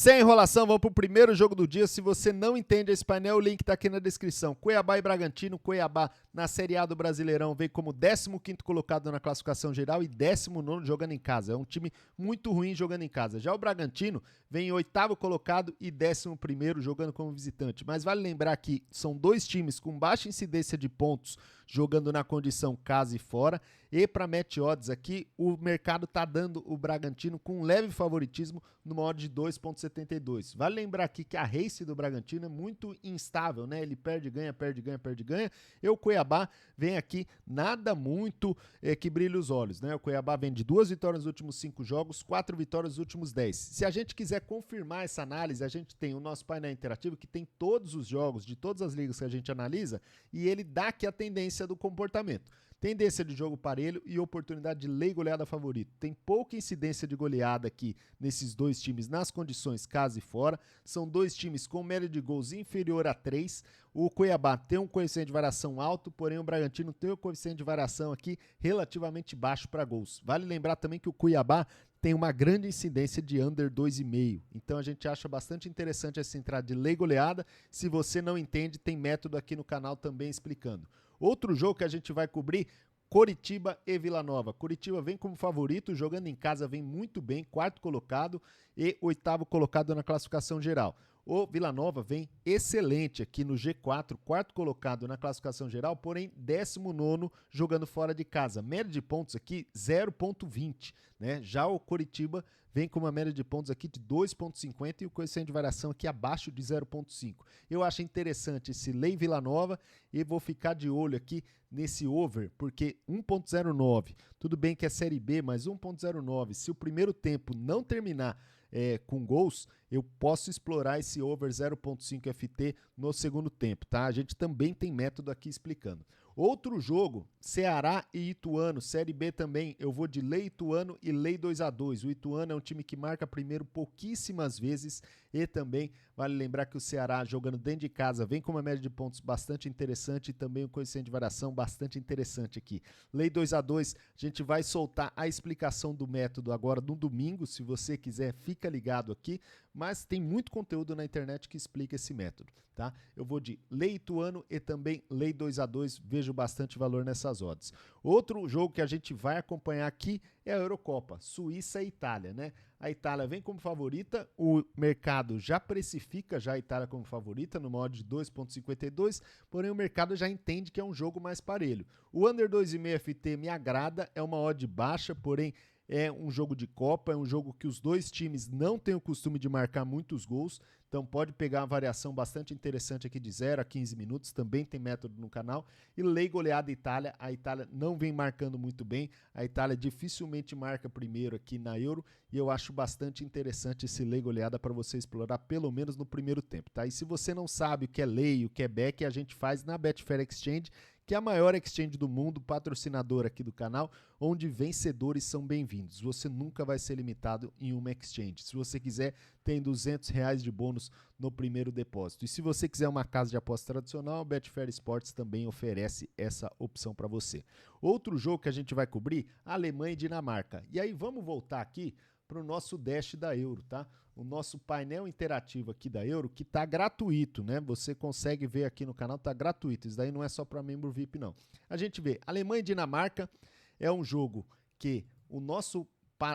Sem enrolação, vamos para o primeiro jogo do dia. Se você não entende esse painel, o link está aqui na descrição. Cuiabá e Bragantino. Cuiabá na Série A do Brasileirão veio como 15º colocado na classificação geral e 19º jogando em casa. É um time muito ruim jogando em casa. Já o Bragantino vem em 8º colocado e 11º jogando como visitante. Mas vale lembrar que são dois times com baixa incidência de pontos jogando na condição casa e fora. E para match odds aqui, o mercado está dando o Bragantino com um leve favoritismo numa odd de 2,72. Vale lembrar aqui que a race do Bragantino é muito instável, né? Ele perde, ganha, perde, ganha, perde, ganha. E o Cuiabá vem aqui nada muito que brilha os olhos, né? O Cuiabá vem de 2 vitórias nos últimos 5 jogos, 4 vitórias nos últimos 10. Se a gente quiser confirmar essa análise, a gente tem o nosso painel interativo que tem todos os jogos de todas as ligas que a gente analisa e ele dá aqui a tendência do comportamento. Tendência de jogo parelho e oportunidade de lei goleada favorito. Tem pouca incidência de goleada aqui nesses dois times nas condições casa e fora. São dois times com média de gols inferior a 3. O Cuiabá tem um coeficiente de variação alto, porém o Bragantino tem um coeficiente de variação aqui relativamente baixo para gols. Vale lembrar também que o Cuiabá tem uma grande incidência de under 2,5. Então a gente acha bastante interessante essa entrada de lei goleada. Se você não entende, tem método aqui no canal também explicando. Outro jogo que a gente vai cobrir, Coritiba e Vila Nova. Coritiba vem como favorito, jogando em casa vem muito bem, 4º colocado e 8º colocado na classificação geral. O Vila Nova vem excelente aqui no G4, 4º colocado na classificação geral, porém 19º jogando fora de casa. Média de pontos aqui 0,20, né? Já o Coritiba vem com uma média de pontos aqui de 2,50 e o coeficiente de variação aqui abaixo de 0,5. Eu acho interessante esse Lei Vila Nova e vou ficar de olho aqui nesse over, porque 1,09, tudo bem que é Série B, mas 1,09, se o primeiro tempo não terminar com gols, eu posso explorar esse over 0.5 FT no segundo tempo, tá? A gente também tem método aqui explicando. Outro jogo, Ceará e Ituano, Série B também, eu vou de Lei Ituano e Lei 2-2. O Ituano é um time que marca primeiro pouquíssimas vezes e também vale lembrar que o Ceará jogando dentro de casa vem com uma média de pontos bastante interessante e também um coeficiente de variação bastante interessante aqui. Lei 2-2, a gente vai soltar a explicação do método agora no domingo, se você quiser fica ligado aqui, mas tem muito conteúdo na internet que explica esse método, tá? Eu vou de Lei Ituano e também Lei 2-2, vejo bastante valor nessas odds. Outro jogo que a gente vai acompanhar aqui é a Eurocopa, Suíça e Itália, né? A Itália vem como favorita, o mercado já precifica já a Itália como favorita, numa odd de 2,52, porém o mercado já entende que é um jogo mais parelho. O under 2,5 FT me agrada, é uma odd baixa, porém é um jogo de Copa, é um jogo que os dois times não têm o costume de marcar muitos gols, então pode pegar uma variação bastante interessante aqui de 0 a 15 minutos, também tem método no canal. E lei goleada Itália, a Itália não vem marcando muito bem, a Itália dificilmente marca primeiro aqui na Euro, e eu acho bastante interessante esse lei goleada para você explorar pelo menos no primeiro tempo, tá? E se você não sabe o que é lei, o que é back, a gente faz na Betfair Exchange, que é a maior exchange do mundo, patrocinador aqui do canal, onde vencedores são bem-vindos. Você nunca vai ser limitado em uma exchange. Se você quiser, tem R$200 de bônus no primeiro depósito. E se você quiser uma casa de aposta tradicional, a Betfair Sports também oferece essa opção para você. Outro jogo que a gente vai cobrir, Alemanha e Dinamarca. E aí vamos voltar aqui para o nosso Dash da Euro, tá? O nosso painel interativo aqui da Euro, que tá gratuito, né? Você consegue ver aqui no canal, tá gratuito. Isso daí não é só para membro VIP, não. A gente vê, Alemanha e Dinamarca é um jogo que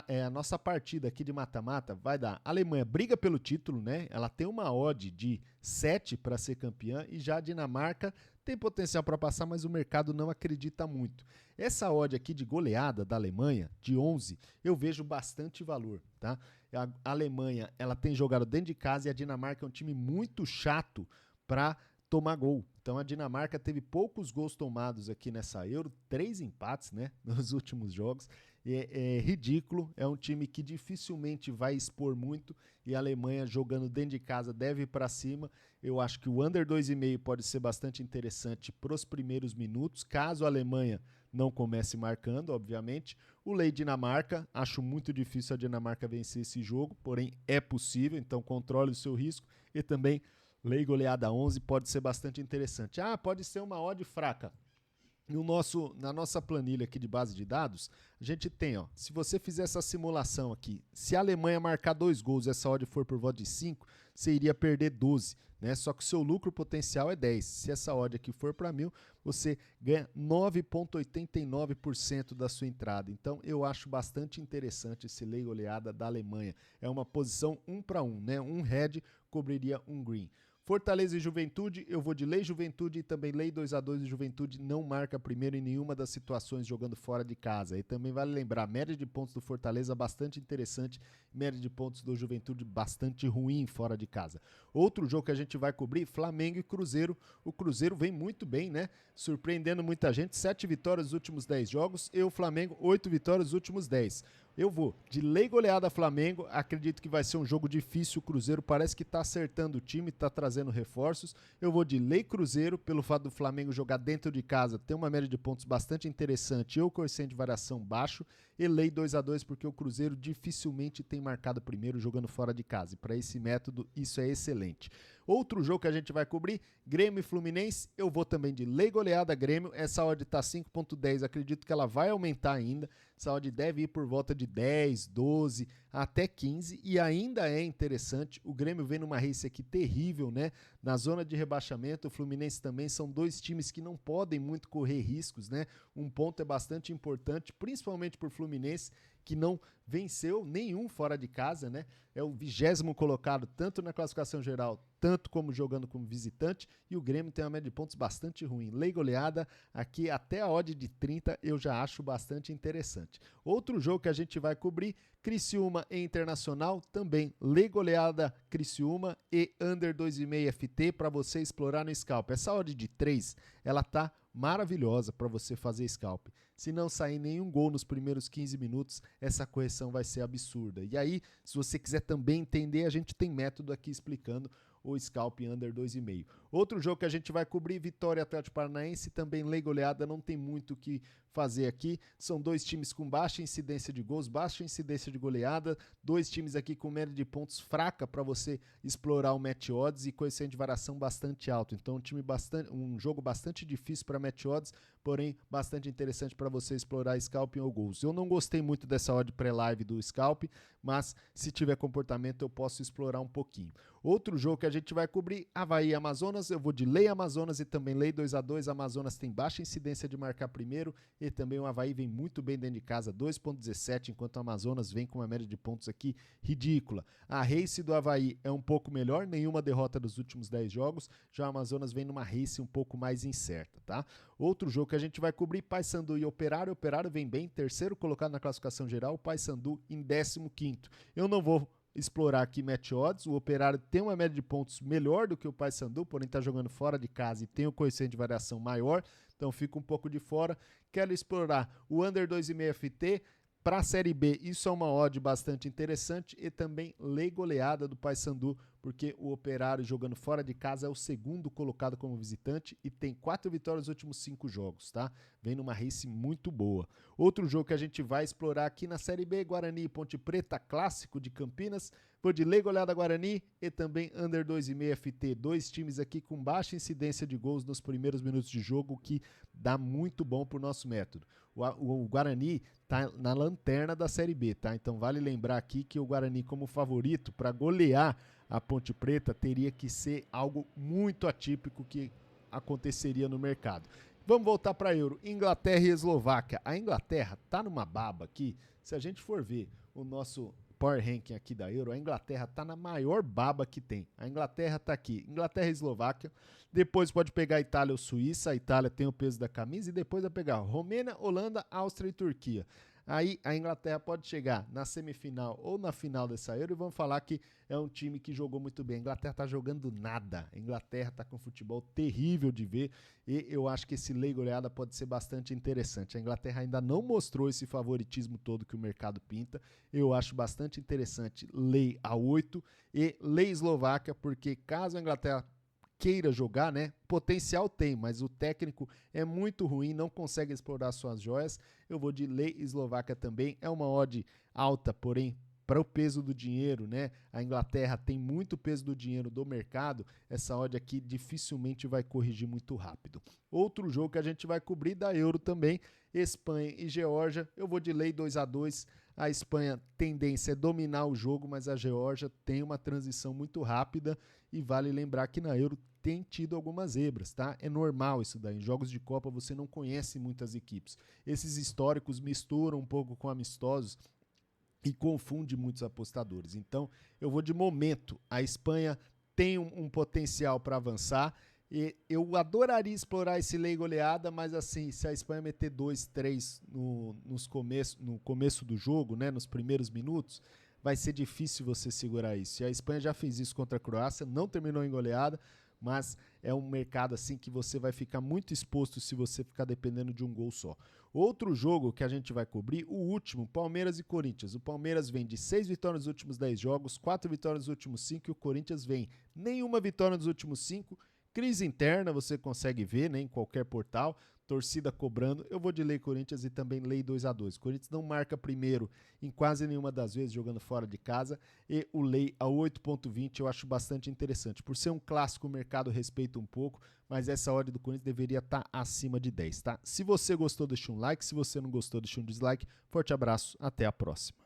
a nossa partida aqui de mata-mata vai dar. A Alemanha briga pelo título, né? Ela tem uma odd de 7 para ser campeã e já a Dinamarca tem potencial para passar, mas o mercado não acredita muito. Essa odd aqui de goleada da Alemanha, de 11, eu vejo bastante valor, tá? A Alemanha, ela tem jogado dentro de casa e a Dinamarca é um time muito chato para tomar gol. Então a Dinamarca teve poucos gols tomados aqui nessa Euro, 3 empates, né, nos últimos jogos. É ridículo, é um time que dificilmente vai expor muito e a Alemanha jogando dentro de casa deve ir para cima. Eu acho que o under 2,5 pode ser bastante interessante para os primeiros minutos, caso a Alemanha não comece marcando, obviamente. O Lei Dinamarca, acho muito difícil a Dinamarca vencer esse jogo, porém é possível, então controle o seu risco. E também Lei goleada 11 pode ser bastante interessante. Ah, pode ser uma odd fraca. Na nossa planilha aqui de base de dados, a gente tem, ó, se você fizer essa simulação aqui, se a Alemanha marcar 2 gols e essa odd for por volta de 5, você iria perder 12, né? Só que o seu lucro potencial é 10. Se essa odd aqui for para 1.000, você ganha 9,89% da sua entrada. Então, eu acho bastante interessante esse lei goleada da Alemanha. É uma posição 1 para 1, né? Um red cobriria um green. Fortaleza e Juventude, eu vou de lei Juventude e também lei 2-2 e Juventude não marca primeiro em nenhuma das situações jogando fora de casa. E também vale lembrar, média de pontos do Fortaleza bastante interessante, média de pontos do Juventude bastante ruim fora de casa. Outro jogo que a gente vai cobrir, Flamengo e Cruzeiro. O Cruzeiro vem muito bem, né? Surpreendendo muita gente, 7 vitórias nos últimos 10 jogos e o Flamengo 8 vitórias nos últimos 10. Eu vou de lei goleada Flamengo, acredito que vai ser um jogo difícil, o Cruzeiro parece que está acertando o time, está trazendo reforços. Eu vou de lei Cruzeiro, pelo fato do Flamengo jogar dentro de casa, ter uma média de pontos bastante interessante e o coeficiente de variação baixo, e lei 2-2 porque o Cruzeiro dificilmente tem marcado primeiro jogando fora de casa, e para esse método isso é excelente. Outro jogo que a gente vai cobrir, Grêmio e Fluminense, eu vou também de lei goleada Grêmio, essa odd está 5.10, acredito que ela vai aumentar ainda, essa odd deve ir por volta de 10, 12, até 15, e ainda é interessante, o Grêmio vem numa race aqui terrível, né, na zona de rebaixamento, o Fluminense também, são dois times que não podem muito correr riscos, né, um ponto é bastante importante, principalmente por Fluminense, que não venceu nenhum fora de casa, né? É o 20º colocado tanto na classificação geral, tanto como jogando como visitante, e o Grêmio tem uma média de pontos bastante ruim. Lei goleada, aqui até a odd de 30 eu já acho bastante interessante. Outro jogo que a gente vai cobrir, Criciúma e Internacional, também lei goleada Criciúma e under 2,5 FT para você explorar no scalp. Essa odd de 3, ela tá maravilhosa para você fazer scalp. Se não sair nenhum gol nos primeiros 15 minutos, essa correção vai ser absurda. E aí, se você quiser também entender, a gente tem método aqui explicando o scalp under 2,5. Outro jogo que a gente vai cobrir, Vitória e Atlético Paranaense, também lei goleada, não tem muito o que fazer aqui. São dois times com baixa incidência de gols, baixa incidência de goleada, dois times aqui com média de pontos fraca para você explorar o match odds e coeficiente de variação bastante alto. Então, um jogo bastante difícil para match odds, porém bastante interessante para você explorar scalping ou gols. Eu não gostei muito dessa odd pré-live do scalp, mas se tiver comportamento eu posso explorar um pouquinho. Outro jogo que a gente vai cobrir, Avaí e Amazonas, eu vou de lei Amazonas e também lei 2-2, Amazonas tem baixa incidência de marcar primeiro e também o Avaí vem muito bem dentro de casa, 2,17, enquanto o Amazonas vem com uma média de pontos aqui ridícula. A race do Avaí é um pouco melhor, nenhuma derrota dos últimos 10 jogos, já o Amazonas vem numa race um pouco mais incerta, tá? Outro jogo que a gente vai cobrir, Paysandu e Operário, Operário vem bem, terceiro colocado na classificação geral, Paysandu em 15º. Eu não vou explorar aqui match odds, o Operário tem uma média de pontos melhor do que o Paysandu, porém está jogando fora de casa e tem o coeficiente de variação maior, então fica um pouco de fora. Quero explorar o under 2,5 FT, para a Série B, isso é uma odd bastante interessante e também lei goleada do Paysandu, porque o Operário jogando fora de casa é o segundo colocado como visitante e tem 4 vitórias nos últimos 5 jogos, tá? Vem numa race muito boa. Outro jogo que a gente vai explorar aqui na Série B, Guarani e Ponte Preta, clássico de Campinas. Vou de lei goleada Guarani e também under 2,5 FT. Dois times aqui com baixa incidência de gols nos primeiros minutos de jogo, que dá muito bom pro nosso método. O Guarani tá na lanterna da Série B, tá? Então vale lembrar aqui que o Guarani como favorito para golear a Ponte Preta teria que ser algo muito atípico que aconteceria no mercado. Vamos voltar para Euro. Inglaterra e Eslováquia. A Inglaterra tá numa baba aqui. Se a gente for ver o nosso Power Ranking aqui da Euro, a Inglaterra tá na maior baba que tem. A Inglaterra tá aqui. Inglaterra e Eslováquia. Depois pode pegar a Itália ou Suíça. A Itália tem o peso da camisa. E depois vai pegar Romênia, Holanda, Áustria e Turquia. Aí a Inglaterra pode chegar na semifinal ou na final dessa Euro e vamos falar que é um time que jogou muito bem. A Inglaterra tá jogando nada. A Inglaterra tá com um futebol terrível de ver e eu acho que esse lei goleada pode ser bastante interessante. A Inglaterra ainda não mostrou esse favoritismo todo que o mercado pinta. Eu acho bastante interessante lei a 8 e lei Eslováquia, porque caso a Inglaterra queira jogar, né? Potencial tem, mas o técnico é muito ruim, não consegue explorar suas joias. Eu vou de lei Eslováquia também, é uma odd alta, porém para o peso do dinheiro, né? A Inglaterra tem muito peso do dinheiro do mercado, essa odd aqui dificilmente vai corrigir muito rápido. Outro jogo que a gente vai cobrir da Euro também, Espanha e Geórgia, eu vou de lei 2-2. A Espanha, tendência é dominar o jogo, mas a Geórgia tem uma transição muito rápida e vale lembrar que na Euro tem tido algumas zebras, tá? É normal isso daí. Em jogos de Copa você não conhece muitas equipes. Esses históricos misturam um pouco com amistosos e confunde muitos apostadores. Então, eu vou de momento. A Espanha tem um potencial para avançar. E eu adoraria explorar esse lei goleada, mas assim, se a Espanha meter 2-3 no começo do jogo, né, nos primeiros minutos, vai ser difícil você segurar isso. E a Espanha já fez isso contra a Croácia, não terminou em goleada, mas é um mercado assim que você vai ficar muito exposto se você ficar dependendo de um gol só. Outro jogo que a gente vai cobrir, o último, Palmeiras e Corinthians. O Palmeiras vem de 6 vitórias nos últimos 10 jogos, 4 vitórias nos últimos 5 e o Corinthians vem nenhuma vitória nos últimos 5. Crise interna, você consegue ver, né, em qualquer portal, torcida cobrando. Eu vou de lei Corinthians e também lei 2-2. Corinthians não marca primeiro em quase nenhuma das vezes jogando fora de casa e o lei a 8.20 eu acho bastante interessante. Por ser um clássico, o mercado respeita um pouco, mas essa odd do Corinthians deveria estar acima de 10, tá? Se você gostou, deixa um like. Se você não gostou, deixa um dislike. Forte abraço, até a próxima.